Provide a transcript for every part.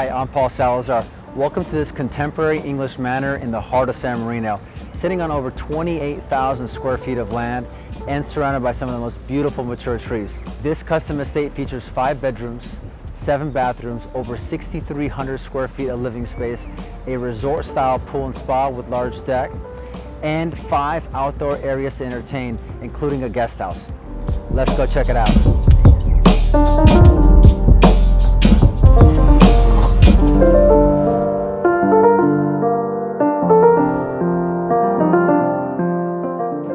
Hi, I'm Paul Salazar. Welcome to this contemporary English manor in the heart of San Marino, sitting on over 28,000 square feet of land and surrounded by some of the most beautiful mature trees. This custom estate features 5 bedrooms, 7 bathrooms, over 6,300 square feet of living space, a resort-style pool and spa with large deck, and 5 outdoor areas to entertain, including a guest house. Let's go check it out.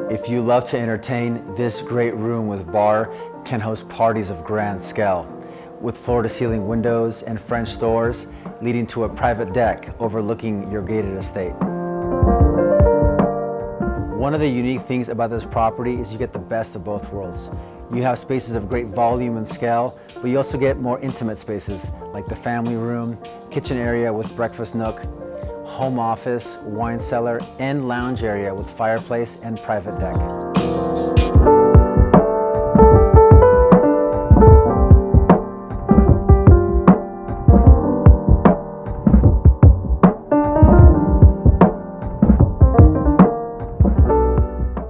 If you love to entertain, this great room with bar can host parties of grand scale, with floor-to-ceiling windows and French doors leading to a private deck overlooking your gated estate. One of the unique things about this property is you get the best of both worlds. You have spaces of great volume and scale, but you also get more intimate spaces like the family room, kitchen area with breakfast nook, home office, wine cellar, and lounge area with fireplace and private deck.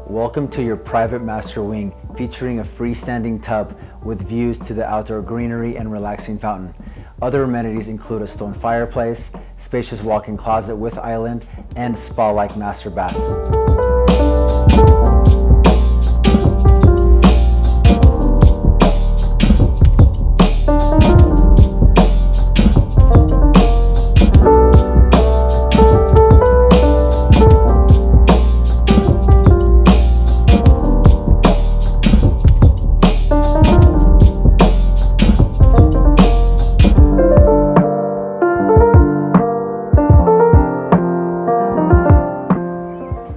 Welcome to your private master wing, featuring a freestanding tub with views to the outdoor greenery and relaxing fountain. Other amenities include a stone fireplace, spacious walk-in closet with island, and spa-like master bath.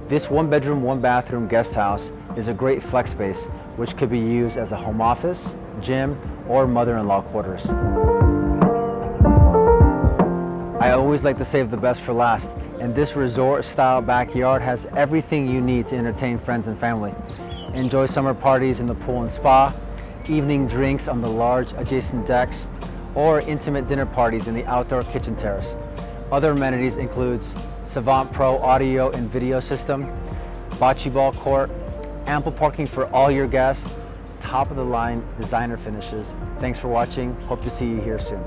This 1-bedroom, 1-bathroom guest house is a great flex space, which could be used as a home office, gym, or mother-in-law quarters. I always like to save the best for last, and this resort-style backyard has everything you need to entertain friends and family. Enjoy summer parties in the pool and spa, evening drinks on the large adjacent decks, or intimate dinner parties in the outdoor kitchen terrace. Other amenities includes Savant Pro audio and video system, bocce ball court, ample parking for all your guests, top of the line designer finishes. Thanks for watching. Hope to see you here soon.